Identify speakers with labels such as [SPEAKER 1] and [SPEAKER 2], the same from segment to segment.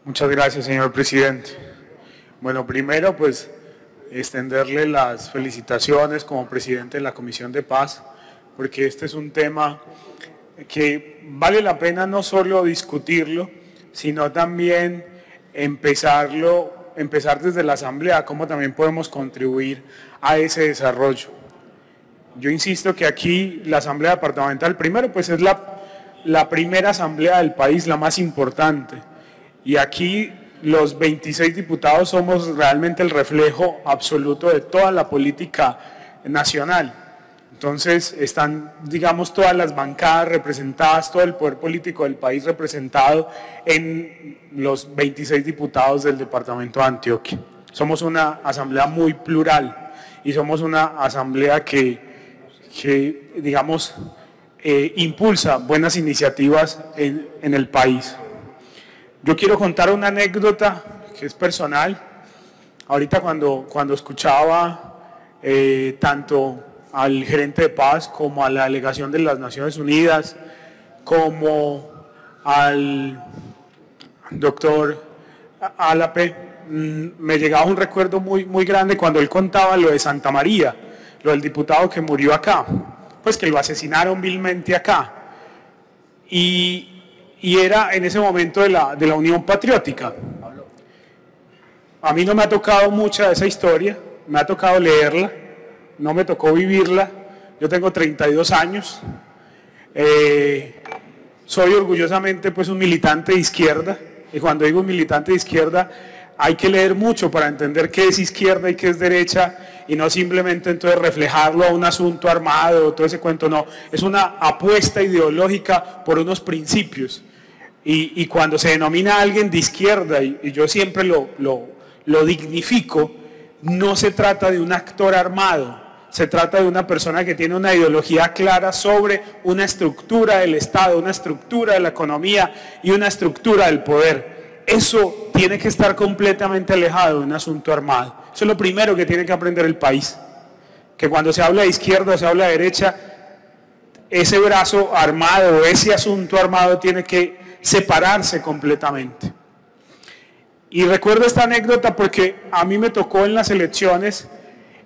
[SPEAKER 1] Muchas gracias, señor presidente. Bueno, primero, pues, extenderle las felicitaciones como presidente de la Comisión de Paz, porque este es un tema que vale la pena no solo discutirlo, sino también empezar desde la Asamblea, cómo también podemos contribuir a ese desarrollo. Yo insisto que aquí la Asamblea Departamental, primero, pues es la primera asamblea del país, la más importante, y aquí los 26 diputados somos realmente el reflejo absoluto de toda la política nacional. Entonces están, digamos, todas las bancadas representadas, todo el poder político del país representado en los 26 diputados del departamento de Antioquia. Somos una asamblea muy plural y somos una asamblea que digamos, impulsa buenas iniciativas en el país. Yo quiero contar una anécdota que es personal. Ahorita cuando escuchaba tanto al gerente de paz como a la delegación de las Naciones Unidas, como al doctor Álape, me llegaba un recuerdo muy grande cuando él contaba lo de Santa María, lo del diputado que murió acá, pues que lo asesinaron vilmente acá. Y era en ese momento de la Unión Patriótica. A mí no me ha tocado mucha de esa historia, me ha tocado leerla, no me tocó vivirla. Yo tengo 32 años, soy orgullosamente pues un militante de izquierda, y cuando digo un militante de izquierda hay que leer mucho para entender qué es izquierda y qué es derecha, y no simplemente entonces reflejarlo a un asunto armado o todo ese cuento, no, es una apuesta ideológica por unos principios. Y cuando se denomina a alguien de izquierda, y yo siempre lo dignifico, no se trata de un actor armado, se trata de una persona que tiene una ideología clara sobre una estructura del Estado, una estructura de la economía y una estructura del poder. Eso tiene que estar completamente alejado de un asunto armado. Eso es lo primero que tiene que aprender el país, que cuando se habla de izquierda o se habla de derecha, ese brazo armado, ese asunto armado tiene que separarse completamente. Y recuerdo esta anécdota porque a mí me tocó en las elecciones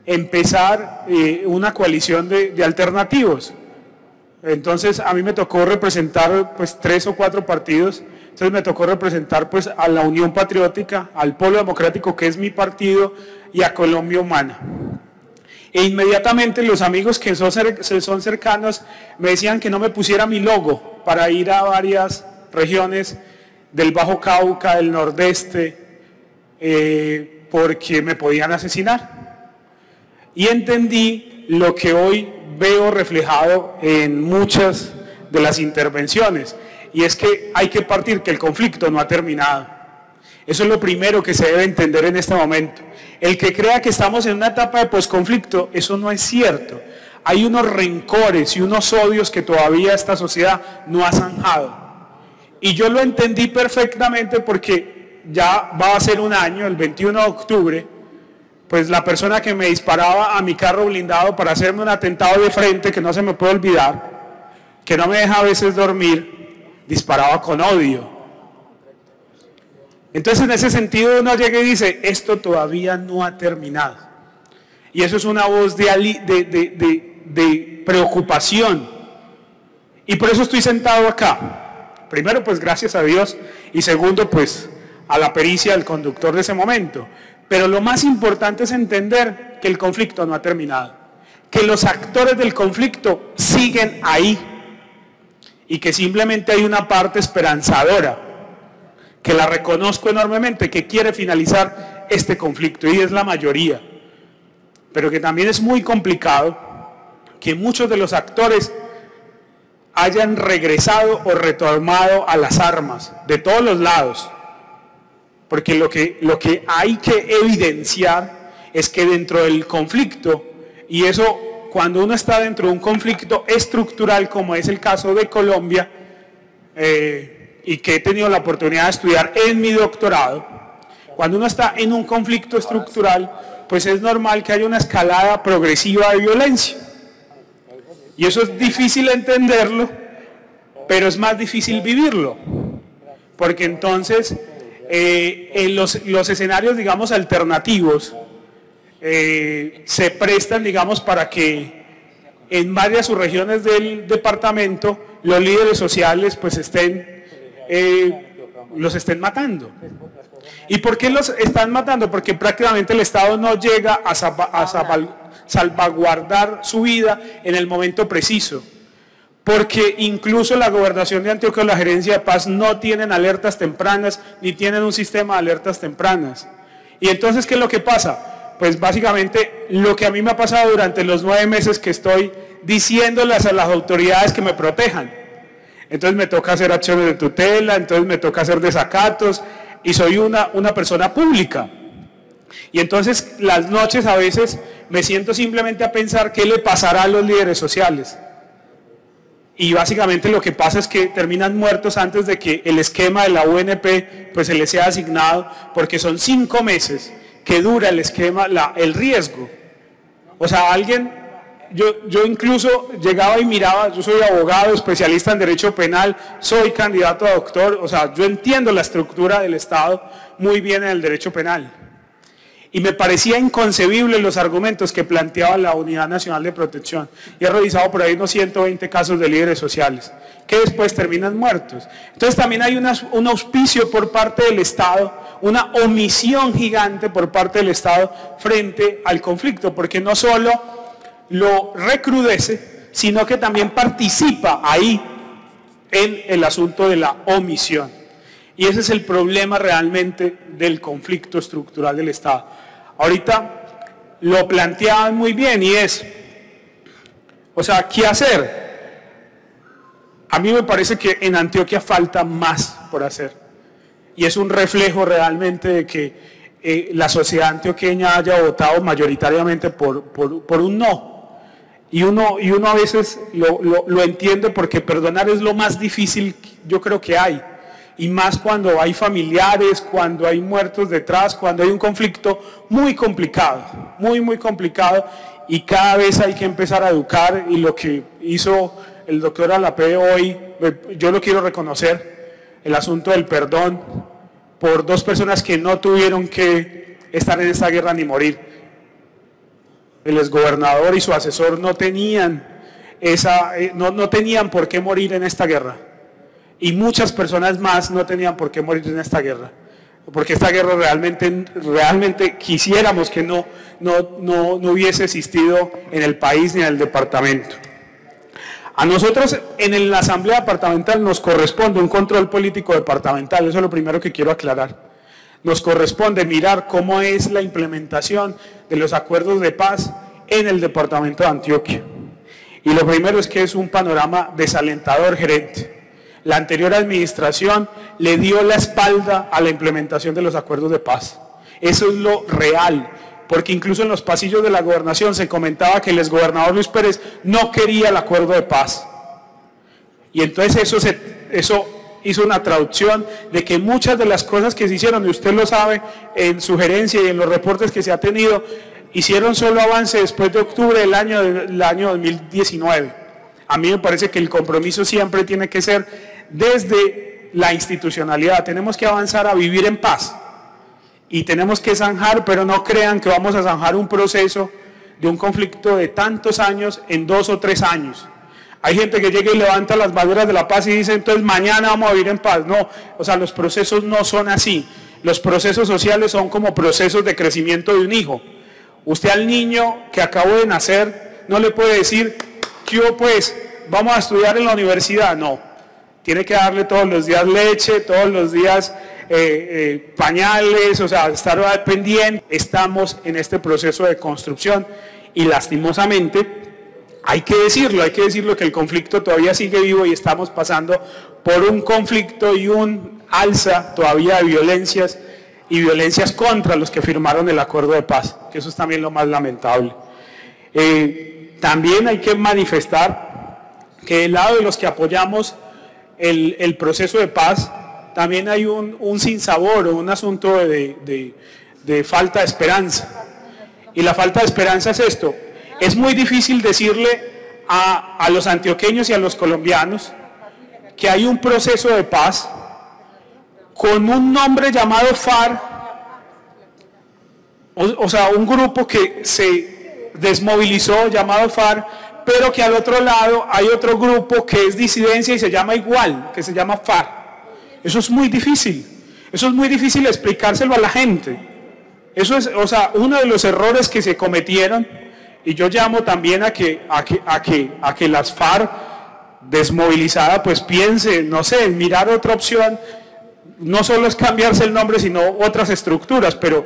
[SPEAKER 1] empezar una coalición de alternativos. Entonces a mí me tocó representar pues 3 o 4 partidos. Entonces me tocó representar pues a la Unión Patriótica, al Polo Democrático, que es mi partido, y a Colombia Humana. E inmediatamente los amigos que son cercanos me decían que no me pusiera mi logo para ir a varias regiones del Bajo Cauca, del Nordeste, porque me podían asesinar. Y entendí lo que hoy veo reflejado en muchas de las intervenciones, y es que hay que partir que el conflicto no ha terminado. Eso es lo primero que se debe entender en este momento. El que crea que estamos en una etapa de posconflicto, eso no es cierto. Hay unos rencores y unos odios que todavía esta sociedad no ha zanjado. Y yo lo entendí perfectamente porque ya va a ser un año, el 21 de octubre, pues la persona que me disparaba a mi carro blindado para hacerme un atentado de frente, que no se me puede olvidar, que no me deja a veces dormir, disparaba con odio. Entonces en ese sentido uno llega y dice, esto todavía no ha terminado. Y eso es una voz de preocupación. Y por eso estoy sentado acá. Primero, pues gracias a Dios, y segundo, pues a la pericia del conductor de ese momento. Pero lo más importante es entender que el conflicto no ha terminado, que los actores del conflicto siguen ahí, y que simplemente hay una parte esperanzadora, que la reconozco enormemente, que quiere finalizar este conflicto, y es la mayoría. Pero que también es muy complicado que muchos de los actores hayan regresado o retomado a las armas, de todos los lados. Porque lo que hay que evidenciar es que dentro del conflicto, y eso cuando uno está dentro de un conflicto estructural, como es el caso de Colombia, y que he tenido la oportunidad de estudiar en mi doctorado, cuando uno está en un conflicto estructural, pues es normal que haya una escalada progresiva de violencia. Y eso es difícil entenderlo, pero es más difícil vivirlo, porque entonces En los escenarios, digamos, alternativos se prestan, digamos, para que en varias subregiones del departamento los líderes sociales pues los estén matando. ¿Y por qué los están matando? Porque prácticamente el Estado no llega a salvaguardar su vida en el momento preciso. Porque incluso la Gobernación de Antioquia o la Gerencia de Paz no tienen alertas tempranas, ni tienen un sistema de alertas tempranas. Y entonces, ¿qué es lo que pasa? Pues básicamente lo que a mí me ha pasado durante los 9 meses que estoy diciéndoles a las autoridades que me protejan. Entonces me toca hacer acciones de tutela, entonces me toca hacer desacatos, y soy una persona pública. Y entonces las noches a veces me siento simplemente a pensar qué le pasará a los líderes sociales. Y básicamente lo que pasa es que terminan muertos antes de que el esquema de la UNP pues se les sea asignado, porque son 5 meses que dura el esquema, el riesgo. O sea, yo incluso llegaba y miraba, yo soy abogado, especialista en derecho penal, soy candidato a doctor, o sea, yo entiendo la estructura del Estado muy bien en el derecho penal. Y me parecía inconcebible los argumentos que planteaba la Unidad Nacional de Protección. Y he revisado por ahí unos 120 casos de líderes sociales, que después terminan muertos. Entonces también hay un auspicio por parte del Estado, una omisión gigante por parte del Estado frente al conflicto, porque no solo lo recrudece, sino que también participa ahí en el asunto de la omisión. Y ese es el problema realmente del conflicto estructural del Estado. Ahorita lo planteaban muy bien y es, o sea, ¿qué hacer? A mí me parece que en Antioquia falta más por hacer. Y es un reflejo realmente de que la sociedad antioqueña haya votado mayoritariamente por un no. Y uno a veces lo entiende, porque perdonar es lo más difícil, yo creo, que hay. Y más cuando hay familiares, cuando hay muertos detrás, cuando hay un conflicto muy complicado, muy complicado, y cada vez hay que empezar a educar. Y lo que hizo el doctor Alapé hoy, yo lo quiero reconocer, el asunto del perdón por 2 personas que no tuvieron que estar en esta guerra ni morir. El exgobernador y su asesor no tenían por qué morir en esta guerra. Y muchas personas más no tenían por qué morir en esta guerra, porque esta guerra realmente quisiéramos que no hubiese existido en el país ni en el departamento. A nosotros en la Asamblea Departamental nos corresponde un control político departamental, eso es lo primero que quiero aclarar. Nos corresponde mirar cómo es la implementación de los acuerdos de paz en el departamento de Antioquia. Y lo primero es que es un panorama desalentador, gerente. La anterior administración le dio la espalda a la implementación de los acuerdos de paz. Eso es lo real, porque incluso en los pasillos de la gobernación se comentaba que el exgobernador Luis Pérez no quería el acuerdo de paz. Y entonces eso hizo una traducción de que muchas de las cosas que se hicieron, y usted lo sabe en su gerencia y en los reportes que se ha tenido, hicieron solo avance después de octubre del año 2019. A mí me parece que el compromiso siempre tiene que ser desde la institucionalidad. Tenemos que avanzar a vivir en paz y tenemos que zanjar, pero no crean que vamos a zanjar un proceso de un conflicto de tantos años en 2 o 3 años. Hay gente que llega y levanta las banderas de la paz y dice, entonces mañana vamos a vivir en paz. No, o sea, los procesos no son así. Los procesos sociales son como procesos de crecimiento de un hijo. Usted al niño que acabó de nacer no le puede decir, ¿qué pues? ¿Vamos a estudiar en la universidad? No, tiene que darle todos los días leche, todos los días pañales, o sea, estar pendiente. Estamos en este proceso de construcción y lastimosamente hay que decirlo que el conflicto todavía sigue vivo y estamos pasando por un conflicto y un alza todavía de violencias y violencias contra los que firmaron el acuerdo de paz, que eso es también lo más lamentable. También hay que manifestar que del lado de los que apoyamos el proceso de paz, también hay un sinsabor o un asunto de falta de esperanza. Y la falta de esperanza es esto: es muy difícil decirle a los antioqueños y a los colombianos que hay un proceso de paz con un nombre llamado FARC, o sea, un grupo que se desmovilizó llamado FARC, pero que al otro lado hay otro grupo que es disidencia y se llama igual, que se llama FARC. Eso es muy difícil explicárselo a la gente. Eso es, o sea, uno de los errores que se cometieron, y yo llamo también a que las FARC desmovilizada pues piense, no sé, en mirar otra opción. No solo es cambiarse el nombre, sino otras estructuras, pero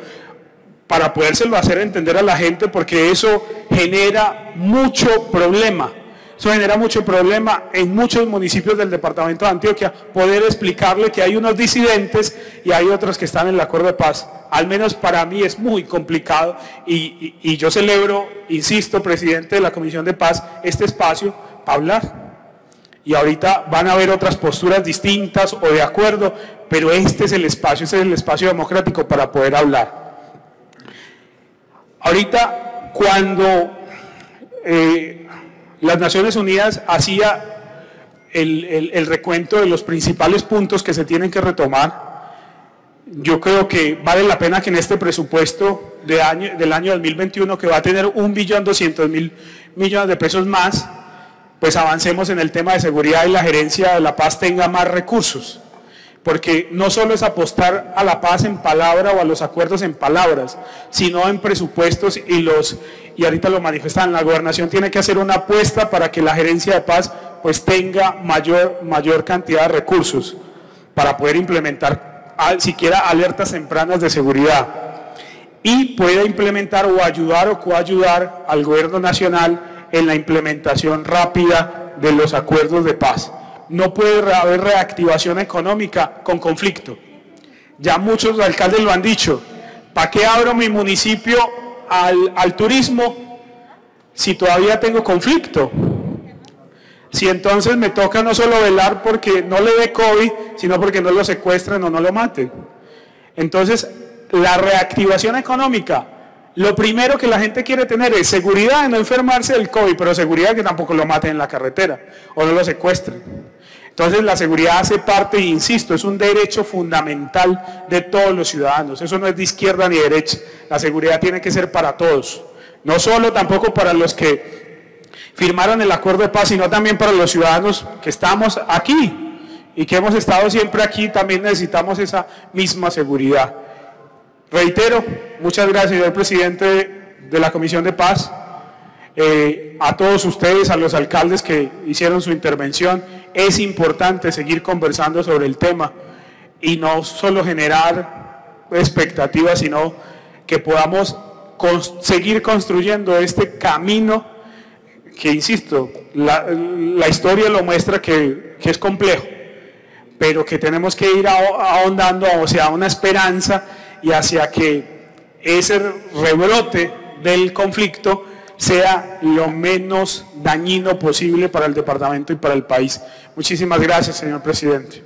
[SPEAKER 1] para podérselo hacer entender a la gente, porque eso genera mucho problema. Eso genera mucho problema en muchos municipios del departamento de Antioquia, poder explicarle que hay unos disidentes y hay otros que están en el acuerdo de paz. Al menos para mí es muy complicado y yo celebro, insisto, presidente de la Comisión de Paz, este espacio para hablar. Y ahorita van a haber otras posturas distintas o de acuerdo, pero este es el espacio democrático para poder hablar. Ahorita, cuando las Naciones Unidas hacía el recuento de los principales puntos que se tienen que retomar, yo creo que vale la pena que en este presupuesto del año 2021, que va a tener 1.200.000 millones de pesos más, pues avancemos en el tema de seguridad y la gerencia de la paz tenga más recursos, porque no solo es apostar a la paz en palabra o a los acuerdos en palabras, sino en presupuestos y ahorita lo manifestan, la gobernación tiene que hacer una apuesta para que la gerencia de paz pues tenga mayor cantidad de recursos para poder implementar siquiera alertas tempranas de seguridad y pueda implementar o ayudar o coayudar al gobierno nacional en la implementación rápida de los acuerdos de paz. No puede haber reactivación económica con conflicto. Ya muchos alcaldes lo han dicho. ¿Para qué abro mi municipio al turismo si todavía tengo conflicto? Si entonces me toca no solo velar porque no le dé COVID, sino porque no lo secuestren o no lo maten. Entonces, la reactivación económica, lo primero que la gente quiere tener es seguridad de no enfermarse del COVID, pero seguridad de que tampoco lo maten en la carretera o no lo secuestren. Entonces la seguridad hace parte, insisto, es un derecho fundamental de todos los ciudadanos. Eso no es de izquierda ni derecha. La seguridad tiene que ser para todos. No solo tampoco para los que firmaron el acuerdo de paz, sino también para los ciudadanos que estamos aquí y que hemos estado siempre aquí, también necesitamos esa misma seguridad. Reitero, muchas gracias, señor presidente de la Comisión de Paz, a todos ustedes, a los alcaldes que hicieron su intervención. Es importante seguir conversando sobre el tema y no solo generar expectativas, sino que podamos seguir construyendo este camino que, insisto, la historia lo muestra que es complejo, pero que tenemos que ir ahondando hacia una esperanza y hacia que ese rebrote del conflicto sea lo menos dañino posible para el departamento y para el país. Muchísimas gracias, señor presidente.